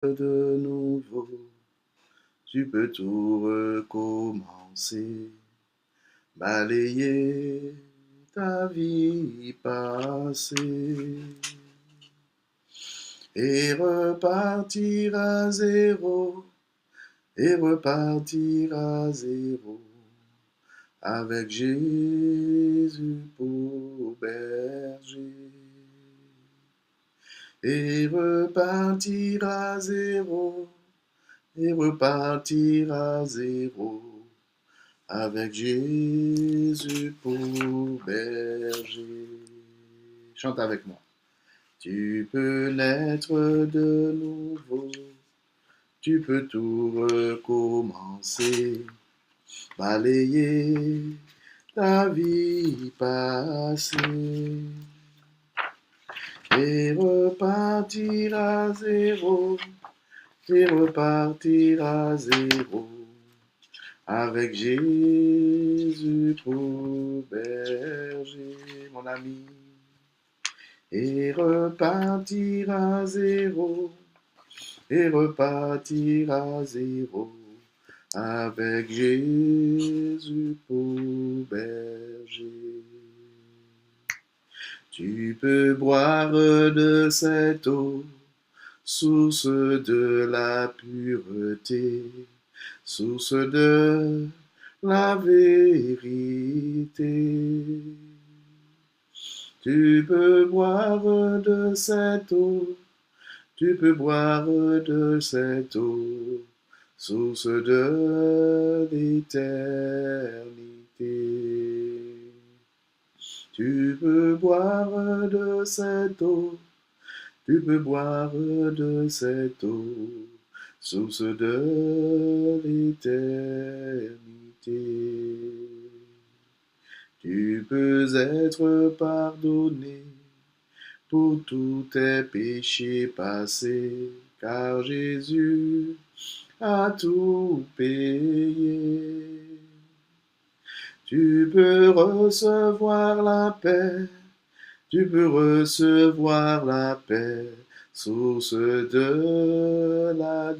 de nouveau, tu peux tout recommencer, balayer ta vie passée et repartir à zéro, et repartir à zéro, avec Jésus pour berger. Et repartir à zéro, et repartir à zéro, avec Jésus pour berger. Chante avec moi. Tu peux naître de nouveau, tu peux tout recommencer, balayer ta vie passée et repartir à zéro, et repartir à zéro, avec Jésus pour berger, mon ami. Et repartir à zéro, et repartir à zéro, avec Jésus pour berger. Tu peux boire de cette eau, source de la pureté, source de la vérité. Tu peux boire de cette eau, tu peux boire de cette eau, source de l'éternité. Tu peux boire de cette eau, tu peux boire de cette eau, source de l'éternité. Tu peux être pardonné pour tous tes péchés passés, car Jésus a tout payé. Tu peux recevoir la paix, tu peux recevoir la paix, source de la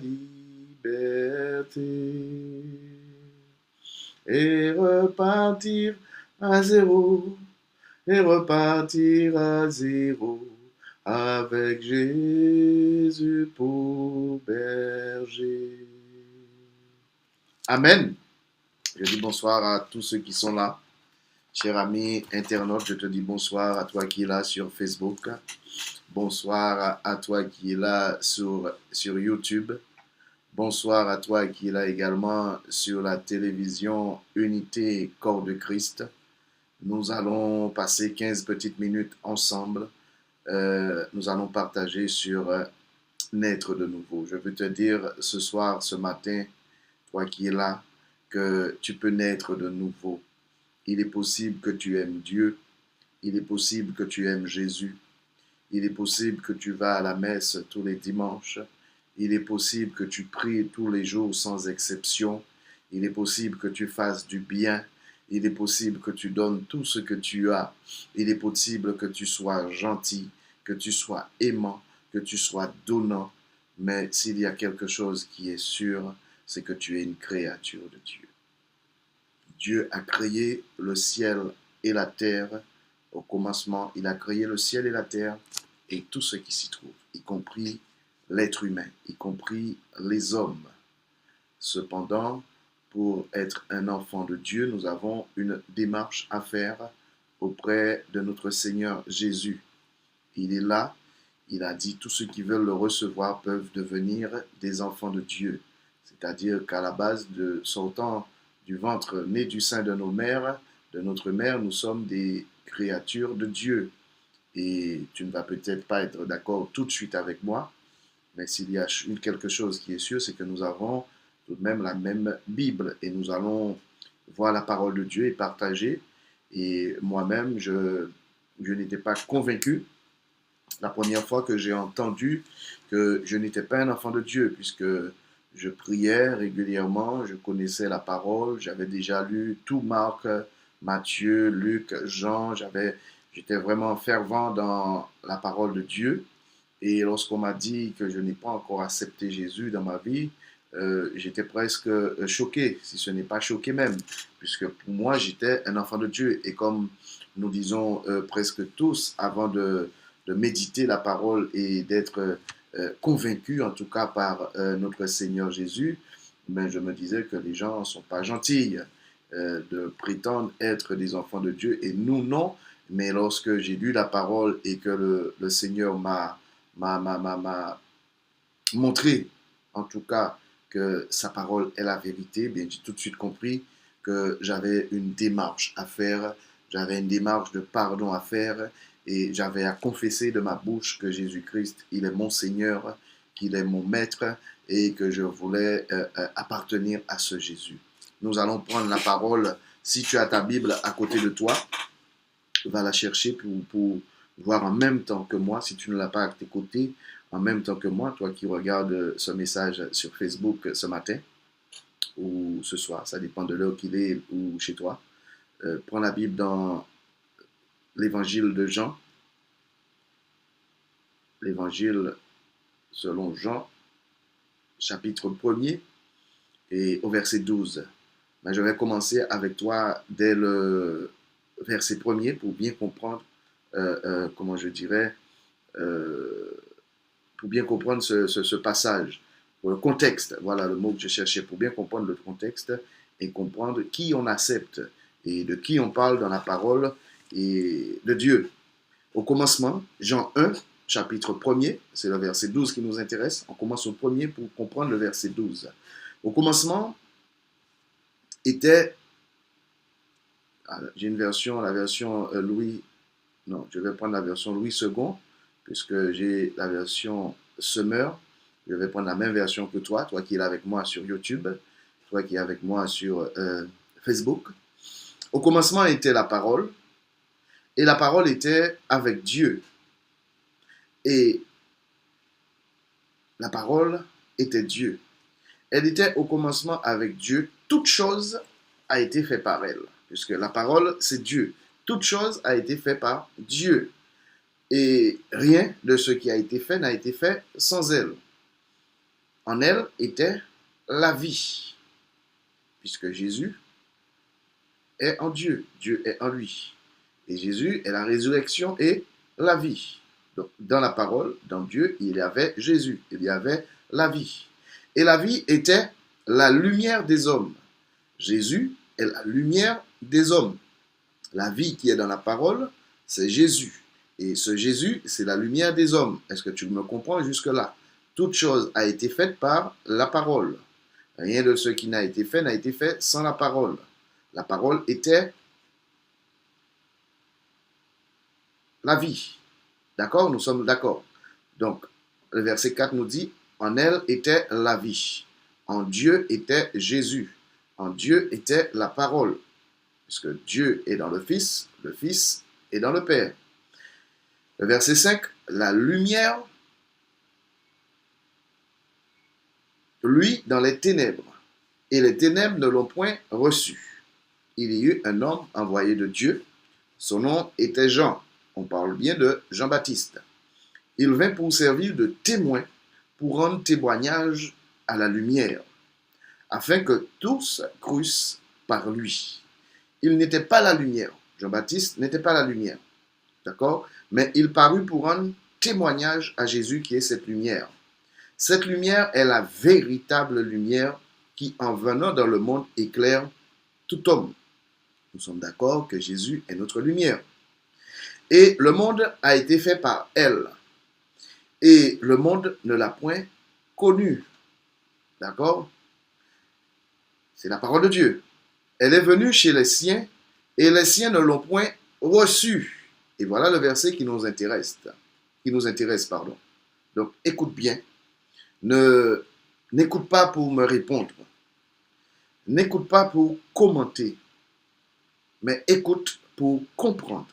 liberté. Et repartir à zéro, et repartir à zéro, avec Jésus pour berger. Amen. Je dis bonsoir à tous ceux qui sont là. Cher ami internaute, je te dis bonsoir à toi qui es là sur Facebook. Bonsoir à toi qui est là sur YouTube. Bonsoir à toi qui est là également sur la télévision Unité Corps de Christ. Nous allons passer 15 petites minutes ensemble. Nous allons partager sur naître de nouveau. Je veux te dire ce soir, ce matin, toi qui es là, que tu peux naître de nouveau. Il est possible que tu aimes Dieu. Il est possible que tu aimes Jésus. Il est possible que tu vas à la messe tous les dimanches. Il est possible que tu pries tous les jours sans exception. Il est possible que tu fasses du bien. Il est possible que tu donnes tout ce que tu as. Il est possible que tu sois gentil, que tu sois aimant, que tu sois donnant. Mais s'il y a quelque chose qui est sûr, c'est que tu es une créature de Dieu. Dieu a créé le ciel et la terre. Au commencement, il a créé le ciel et la terre et tout ce qui s'y trouve, y compris l'être humain, y compris les hommes. Cependant, pour être un enfant de Dieu, nous avons une démarche à faire auprès de notre Seigneur Jésus. Il est là, il a dit tous ceux qui veulent le recevoir peuvent devenir des enfants de Dieu. C'est-à-dire qu'à la base de sortant du ventre né du sein de nos mères, de notre mère, nous sommes des créatures de Dieu. Et tu ne vas peut-être pas être d'accord tout de suite avec moi, mais s'il y a quelque chose qui est sûr, c'est que nous avons tout de même la même Bible et nous allons voir la parole de Dieu et partager. Et moi-même, je n'étais pas convaincu la première fois que j'ai entendu que je n'étais pas un enfant de Dieu, puisque je priais régulièrement, je connaissais la parole, j'avais déjà lu tout Marc, Matthieu, Luc, Jean, j'étais vraiment fervent dans la parole de Dieu. Et lorsqu'on m'a dit que je n'ai pas encore accepté Jésus dans ma vie, j'étais presque choqué, si ce n'est pas choqué même, puisque pour moi, j'étais un enfant de Dieu. Et comme nous disons presque tous, avant de méditer la parole et d'être convaincu, en tout cas par notre Seigneur Jésus, ben, je me disais que les gens ne sont pas gentils de prétendre être des enfants de Dieu, et nous, non. Mais lorsque j'ai lu la parole et que le Seigneur m'a montré, en tout cas, que sa parole est la vérité, bien, j'ai tout de suite compris que j'avais une démarche à faire, j'avais une démarche de pardon à faire, et j'avais à confesser de ma bouche que Jésus-Christ, il est mon Seigneur, qu'il est mon Maître, et que je voulais appartenir à ce Jésus. Nous allons prendre la parole. Si tu as ta Bible à côté de toi, va la chercher pour voir en même temps que moi, si tu ne l'as pas à tes côtés, en même temps que moi, toi qui regardes ce message sur Facebook ce matin ou ce soir, ça dépend de l'heure qu'il est ou chez toi. Prends la Bible dans l'évangile de Jean, l'évangile selon Jean, chapitre 1er et au verset 12. Ben, je vais commencer avec toi dès le verset 1er pour bien comprendre, comment je dirais, pour bien comprendre ce passage, pour le contexte, voilà le mot que je cherchais, pour bien comprendre le contexte et comprendre qui on accepte et de qui on parle dans la parole et de Dieu. Au commencement, Jean 1, chapitre 1er, c'est le verset 12 qui nous intéresse. On commence au premier pour comprendre le verset 12. Au commencement était, j'ai une version, la version Louis, non, je vais prendre la version Louis II, puisque j'ai la version Semeur. Je vais prendre la même version que toi qui es là avec moi sur YouTube, toi qui es avec moi sur Facebook. Au commencement était la parole, et la parole était avec Dieu. Et la parole était Dieu. Elle était au commencement avec Dieu. Toute chose a été faite par elle, puisque la parole, c'est Dieu. Toute chose a été faite par Dieu. Et rien de ce qui a été fait n'a été fait sans elle. En elle était la vie, puisque Jésus est en Dieu. Dieu est en lui. Et Jésus est la résurrection et la vie. Donc, dans la parole, dans Dieu, il y avait Jésus. Il y avait la vie. Et la vie était la lumière des hommes. Jésus est la lumière des hommes. La vie qui est dans la parole, c'est Jésus. Et ce Jésus, c'est la lumière des hommes. Est-ce que tu me comprends jusque-là? Toute chose a été faite par la parole. Rien de ce qui n'a été fait sans la parole. La parole était la vie. D'accord? Nous sommes d'accord. Donc, le verset 4 nous dit, en elle était la vie. En Dieu était Jésus. En Dieu était la parole. Puisque Dieu est dans le Fils est dans le Père. Le verset 5, la lumière, lui, dans les ténèbres. Et les ténèbres ne l'ont point reçu. Il y eut un homme envoyé de Dieu. Son nom était Jean. On parle bien de Jean-Baptiste. Il vint pour servir de témoin, pour rendre témoignage à la lumière, afin que tous crussent par lui. Il n'était pas la lumière. Jean-Baptiste n'était pas la lumière. D'accord? Mais il parut pour rendre témoignage à Jésus qui est cette lumière. Cette lumière est la véritable lumière qui, en venant dans le monde, éclaire tout homme. Nous sommes d'accord que Jésus est notre lumière. Et le monde a été fait par elle. Et le monde ne l'a point connue. D'accord? C'est la parole de Dieu. Elle est venue chez les siens et les siens ne l'ont point reçue. Et voilà le verset qui nous intéresse. Donc, écoute bien. N'écoute pas pour me répondre. N'écoute pas pour commenter. Mais écoute pour comprendre.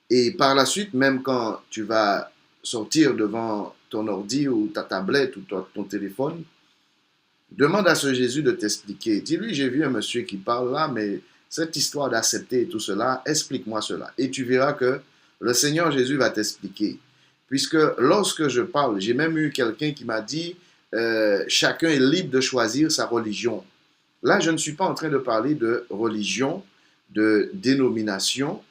Et par la suite, même quand tu vas sortir devant ton ordi ou ta tablette ou ton téléphone, demande à ce Jésus de t'expliquer. Dis-lui, j'ai vu un monsieur qui parle là, mais cette histoire d'accepter tout cela, explique-moi cela. Et tu verras que le Seigneur Jésus va t'expliquer. puisque lorsque je parle, j'ai même eu quelqu'un qui m'a dit chacun est libre de choisir sa religion. Là, je ne suis pas en train de parler de religion, de dénomination,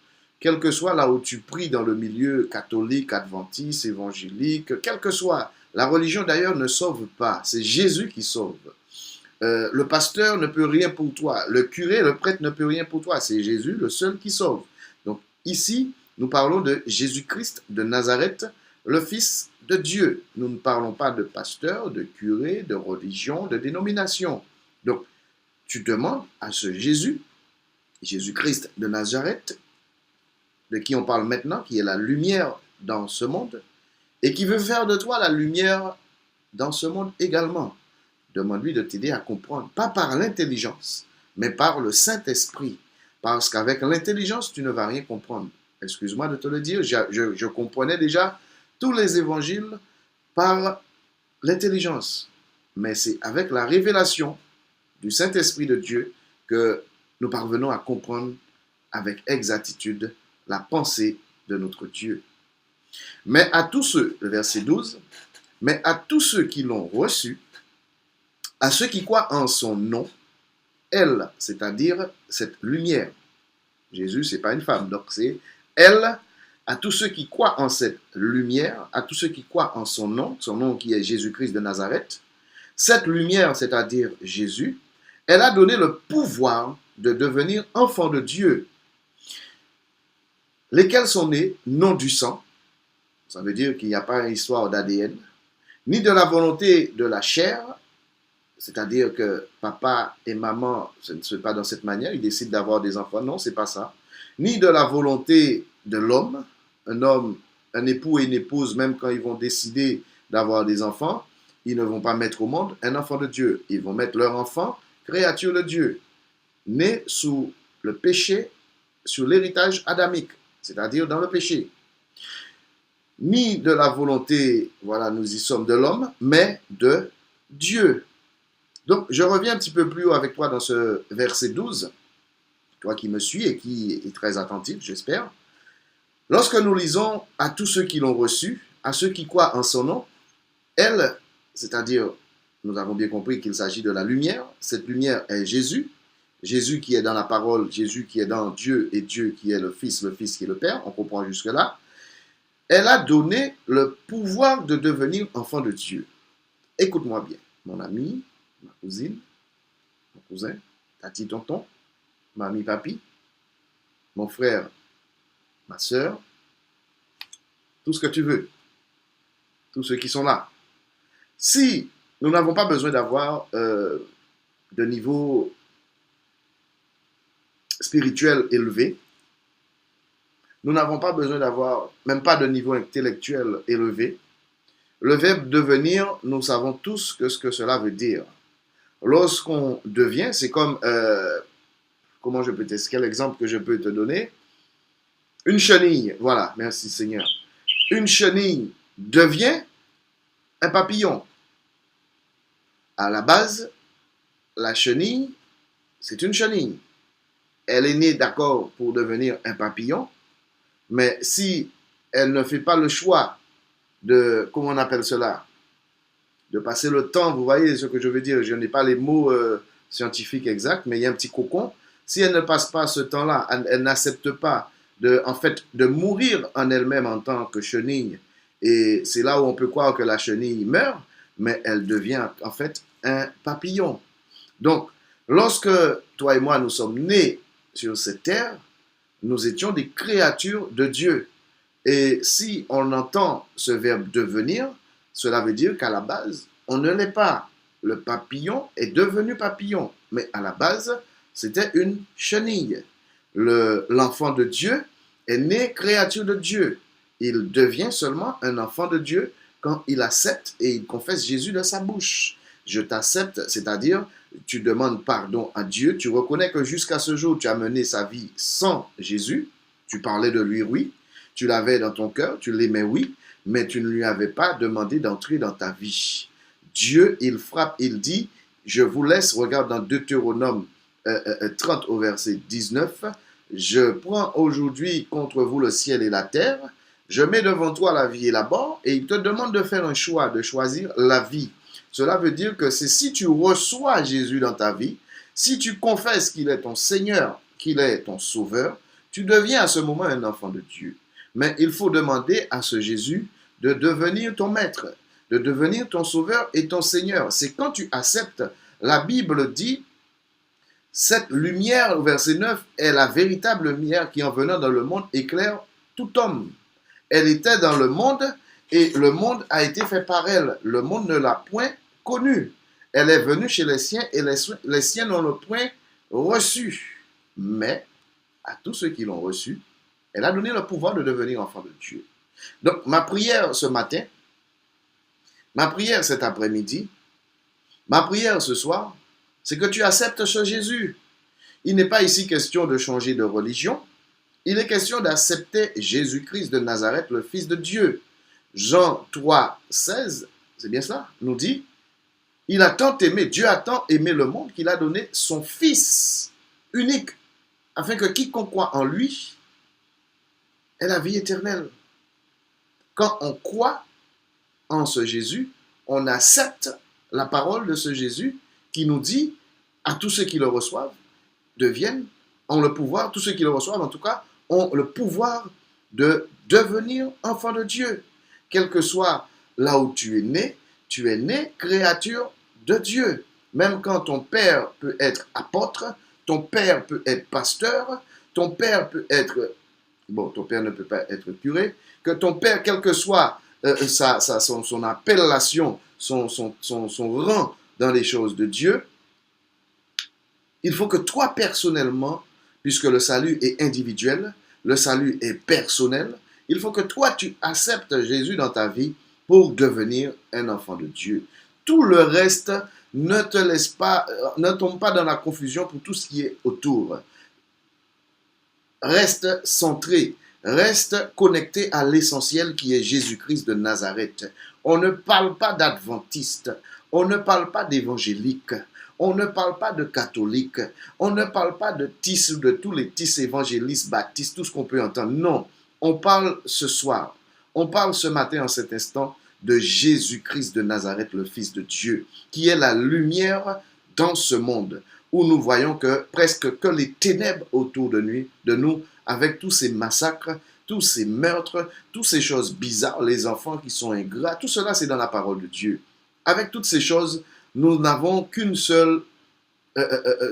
quel que soit là où tu pries dans le milieu catholique, adventiste, évangélique, quelle que soit. La religion d'ailleurs ne sauve pas, c'est Jésus qui sauve. Le pasteur ne peut rien pour toi, le curé, le prêtre ne peut rien pour toi, c'est Jésus le seul qui sauve. Donc ici, nous parlons de Jésus-Christ de Nazareth, le Fils de Dieu. Nous ne parlons pas de pasteur, de curé, de religion, de dénomination. Donc, tu demandes à ce Jésus, Jésus-Christ de Nazareth, de qui on parle maintenant, qui est la lumière dans ce monde, et qui veut faire de toi la lumière dans ce monde également. Demande-lui de t'aider à comprendre, pas par l'intelligence, mais par le Saint-Esprit. Parce qu'avec l'intelligence, tu ne vas rien comprendre. Excuse-moi de te le dire, je comprenais déjà tous les évangiles par l'intelligence. Mais c'est avec la révélation du Saint-Esprit de Dieu que nous parvenons à comprendre avec exactitude la pensée de notre Dieu. Mais à tous ceux, le verset 12, mais à tous ceux qui l'ont reçu, à ceux qui croient en son nom, elle, c'est-à-dire cette lumière. Jésus, ce n'est pas une femme, donc c'est elle, à tous ceux qui croient en cette lumière, à tous ceux qui croient en son nom qui est Jésus-Christ de Nazareth, cette lumière, c'est-à-dire Jésus, elle a donné le pouvoir de devenir enfants de Dieu, lesquels sont nés non du sang, ça veut dire qu'il n'y a pas une histoire d'ADN, ni de la volonté de la chair, c'est-à-dire que papa et maman, ce ne se fait pas dans cette manière, ils décident d'avoir des enfants, non, c'est pas ça, ni de la volonté de l'homme, un homme, un époux et une épouse, même quand ils vont décider d'avoir des enfants, ils ne vont pas mettre au monde un enfant de Dieu, ils vont mettre leur enfant, créature de Dieu, né sous le péché, sur l'héritage adamique, c'est-à-dire dans le péché. Ni de la volonté, voilà, nous y sommes de l'homme, mais de Dieu. Donc, je reviens un petit peu plus haut avec toi dans ce verset 12, toi qui me suis et qui est très attentif, j'espère. Lorsque nous lisons à tous ceux qui l'ont reçu, à ceux qui croient en son nom, elle, c'est-à-dire, nous avons bien compris qu'il s'agit de la lumière, cette lumière est Jésus, Jésus qui est dans la parole, Jésus qui est dans Dieu et Dieu qui est le Fils qui est le Père, on comprend jusque-là. Elle a donné le pouvoir de devenir enfant de Dieu. Écoute-moi bien, mon ami, ma cousine, mon cousin, tati, tonton, mamie, papi, mon frère, ma soeur, tout ce que tu veux, tous ceux qui sont là. Si nous n'avons pas besoin d'avoir de niveau spirituel élevé, nous n'avons pas besoin d'avoir même pas de niveau intellectuel élevé. Le verbe devenir, nous savons tous ce que cela veut dire. Lorsqu'on devient, c'est comme, comment je peux t'expliquer, quel exemple que je peux te donner? Une chenille, voilà, merci Seigneur. Une chenille devient un papillon. À la base, la chenille, c'est une chenille. Elle est née, d'accord, pour devenir un papillon, mais si elle ne fait pas le choix de, comment on appelle cela, de passer le temps, vous voyez ce que je veux dire, je n'ai pas les mots scientifiques exacts, mais il y a un petit cocon. Si elle ne passe pas ce temps-là, elle n'accepte pas de mourir en elle-même en tant que chenille, et c'est là où on peut croire que la chenille meurt, mais elle devient en fait un papillon. Donc, lorsque toi et moi nous sommes nés sur cette terre, nous étions des créatures de Dieu. Et si on entend ce verbe devenir, cela veut dire qu'à la base, on ne l'est pas. Le papillon est devenu papillon, mais à la base, c'était une chenille. L'enfant de Dieu est né créature de Dieu. Il devient seulement un enfant de Dieu quand il accepte et il confesse Jésus de sa bouche. Je t'accepte, c'est-à-dire tu demandes pardon à Dieu, tu reconnais que jusqu'à ce jour, tu as mené sa vie sans Jésus, tu parlais de lui, oui, tu l'avais dans ton cœur, tu l'aimais, oui, mais tu ne lui avais pas demandé d'entrer dans ta vie. Dieu, il frappe, il dit, je vous laisse, regarde dans Deutéronome 30 au verset 19, je prends aujourd'hui contre vous le ciel et la terre, Je mets devant toi la vie et la mort, et il te demande de faire un choix, de choisir la vie. Cela veut dire que c'est si tu reçois Jésus dans ta vie, si tu confesses qu'il est ton Seigneur, qu'il est ton Sauveur, tu deviens à ce moment un enfant de Dieu. Mais il faut demander à ce Jésus de devenir ton maître, de devenir ton Sauveur et ton Seigneur. C'est quand tu acceptes, la Bible dit, cette lumière, au verset 9, est la véritable lumière qui en venant dans le monde éclaire tout homme. Elle était dans le monde et le monde a été fait par elle. Le monde ne l'a point connue. Elle est venue chez les siens et les siens n'ont le point reçu. Mais à tous ceux qui l'ont reçu, elle a donné le pouvoir de devenir enfant de Dieu. Donc ma prière ce matin, ma prière cet après-midi, ma prière ce soir, c'est que tu acceptes ce Jésus. Il n'est pas ici question de changer de religion. Il est question d'accepter Jésus-Christ de Nazareth, le Fils de Dieu. Jean 3, 16, c'est bien cela, nous dit, il a tant aimé, Dieu a tant aimé le monde qu'il a donné son Fils unique, afin que quiconque croit en lui ait la vie éternelle. Quand on croit en ce Jésus, on accepte la parole de ce Jésus qui nous dit à tous ceux qui le reçoivent, ont le pouvoir, tous ceux qui le reçoivent en tout cas, ont le pouvoir de devenir enfant de Dieu. Quel que soit là où tu es né créature de Dieu. Même quand ton père peut être apôtre, ton père peut être pasteur, ton père peut être, bon, ton père ne peut pas être curé, que ton père, quel que soit son appellation, son rang dans les choses de Dieu, il faut que toi personnellement, puisque le salut est individuel, le salut est personnel, il faut que toi tu acceptes Jésus dans ta vie pour devenir un enfant de Dieu. Tout le reste ne te laisse pas, ne tombe pas dans la confusion pour tout ce qui est autour. Reste centré, reste connecté à l'essentiel qui est Jésus-Christ de Nazareth. On ne parle pas d'adventiste, on ne parle pas d'évangélique, on ne parle pas de catholique, on ne parle pas de TIS ou de tous les TIS évangélistes, baptistes, tout ce qu'on peut entendre. Non, on parle ce soir, on parle ce matin en cet instant de Jésus-Christ de Nazareth, le Fils de Dieu, qui est la lumière dans ce monde, où nous voyons que presque que les ténèbres autour de nous, avec tous ces massacres, tous ces meurtres, toutes ces choses bizarres, les enfants qui sont ingrats, tout cela c'est dans la parole de Dieu. Avec toutes ces choses, nous n'avons qu'une seule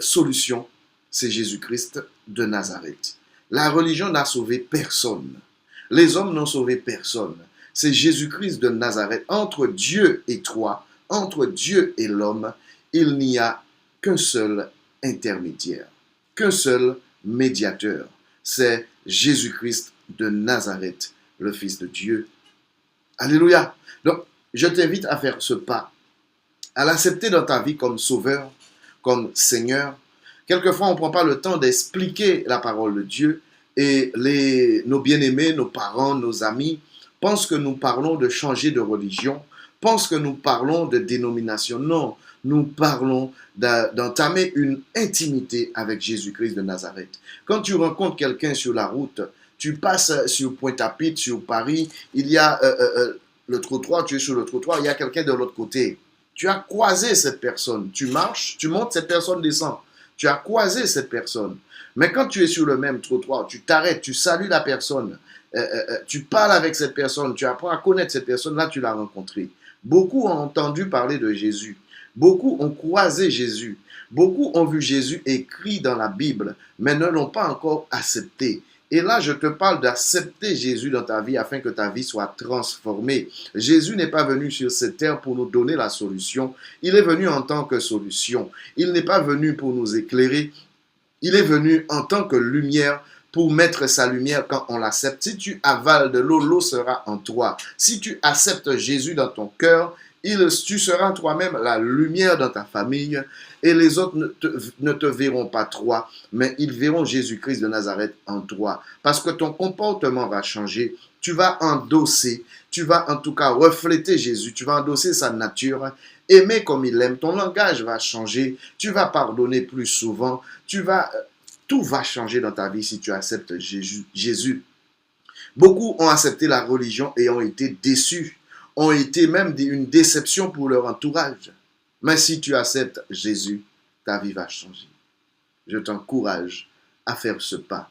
solution, c'est Jésus-Christ de Nazareth. La religion n'a sauvé personne. Les hommes n'ont sauvé personne. C'est Jésus-Christ de Nazareth. Entre Dieu et toi, entre Dieu et l'homme, il n'y a qu'un seul intermédiaire, qu'un seul médiateur. C'est Jésus-Christ de Nazareth, le Fils de Dieu. Alléluia. Donc, je t'invite à faire ce pas, à l'accepter dans ta vie comme sauveur, comme Seigneur. Quelquefois, on ne prend pas le temps d'expliquer la parole de Dieu et nos bien-aimés, nos parents, nos amis pensent que nous parlons de changer de religion, pensent que nous parlons de dénomination. Non, nous parlons d'entamer une intimité avec Jésus-Christ de Nazareth. Quand tu rencontres quelqu'un sur la route, tu passes sur Pointe-à-Pitre, sur Paris, il y a le trottoir, tu es sur le trottoir, il y a quelqu'un de l'autre côté. Tu as croisé cette personne, tu marches, tu montes, cette personne descend. Tu as croisé cette personne. Mais quand tu es sur le même trottoir, tu t'arrêtes, tu salues la personne, tu parles avec cette personne, tu apprends à connaître cette personne, là tu l'as rencontrée. Beaucoup ont entendu parler de Jésus. Beaucoup ont croisé Jésus. Beaucoup ont vu Jésus écrit dans la Bible, mais ne l'ont pas encore accepté. Et là, je te parle d'accepter Jésus dans ta vie afin que ta vie soit transformée. Jésus n'est pas venu sur cette terre pour nous donner la solution. Il est venu en tant que solution. Il n'est pas venu pour nous éclairer. Il est venu en tant que lumière pour mettre sa lumière quand on l'accepte. Si tu avales de l'eau, l'eau sera en toi. Si tu acceptes Jésus dans ton cœur, tu seras toi-même la lumière dans ta famille et les autres ne te verront pas toi, mais ils verront Jésus-Christ de Nazareth en toi. Parce que ton comportement va changer, tu vas endosser, tu vas en tout cas refléter Jésus, tu vas endosser sa nature, aimer comme il aime, ton langage va changer, tu vas pardonner plus souvent, tout va changer dans ta vie si tu acceptes Jésus. Beaucoup ont accepté la religion et ont été déçus, ont été même une déception pour leur entourage. Mais si tu acceptes Jésus, ta vie va changer. Je t'encourage à faire ce pas.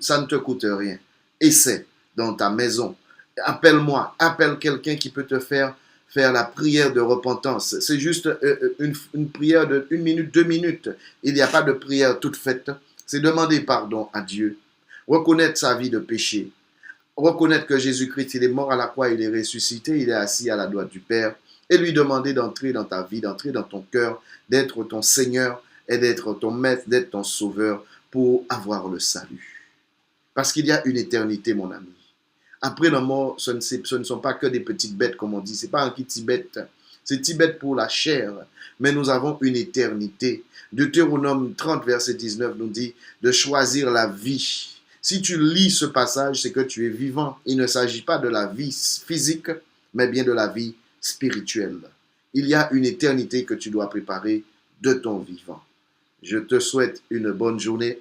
Ça ne te coûte rien. Essaie dans ta maison. Appelle-moi, appelle quelqu'un qui peut te faire la prière de repentance. C'est juste une prière de 1 minute, 2 minutes. Il n'y a pas de prière toute faite. C'est demander pardon à Dieu. Reconnaître sa vie de péché. Reconnaître que Jésus-Christ, il est mort à la croix, il est ressuscité, il est assis à la droite du Père. Et lui demander d'entrer dans ta vie, d'entrer dans ton cœur, d'être ton Seigneur et d'être ton Maître, d'être ton Sauveur pour avoir le salut. Parce qu'il y a une éternité, mon ami. Après la mort, ce ne sont pas que des petites bêtes, comme on dit. Ce n'est pas un petit bête. C'est petit bête pour la chair. Mais nous avons une éternité. Deutéronome 30, verset 19 nous dit de choisir la vie. Si tu lis ce passage, c'est que tu es vivant. Il ne s'agit pas de la vie physique, mais bien de la vie spirituelle. Il y a une éternité que tu dois préparer de ton vivant. Je te souhaite une bonne journée.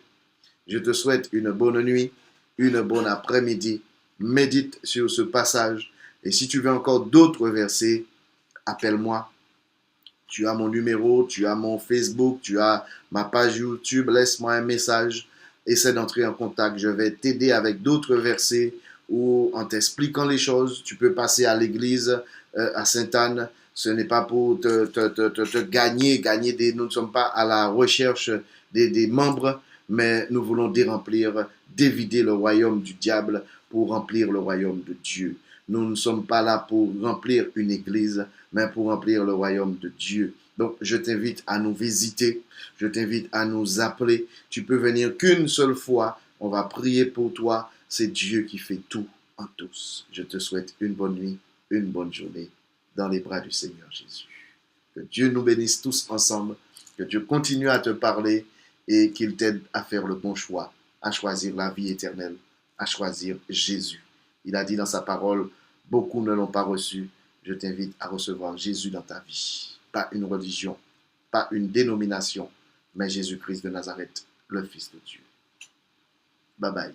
Je te souhaite une bonne nuit, une bonne après-midi. Médite sur ce passage. Et si tu veux encore d'autres versets, appelle-moi. Tu as mon numéro, tu as mon Facebook, tu as ma page YouTube. Laisse-moi un message. Essaie d'entrer en contact. Je vais t'aider avec d'autres versets ou en t'expliquant les choses. Tu peux passer à l'église à Sainte-Anne. Ce n'est pas pour te gagner nous ne sommes pas à la recherche des membres, mais nous voulons déremplir, dévider le royaume du diable pour remplir le royaume de Dieu. Nous ne sommes pas là pour remplir une église, mais pour remplir le royaume de Dieu. Donc, je t'invite à nous visiter, je t'invite à nous appeler. Tu peux venir qu'une seule fois, on va prier pour toi. C'est Dieu qui fait tout en tous. Je te souhaite une bonne nuit, une bonne journée dans les bras du Seigneur Jésus. Que Dieu nous bénisse tous ensemble, que Dieu continue à te parler et qu'il t'aide à faire le bon choix, à choisir la vie éternelle, à choisir Jésus. Il a dit dans sa parole, beaucoup ne l'ont pas reçu. Je t'invite à recevoir Jésus dans ta vie. Pas une religion, pas une dénomination, mais Jésus-Christ de Nazareth, le Fils de Dieu. Bye bye.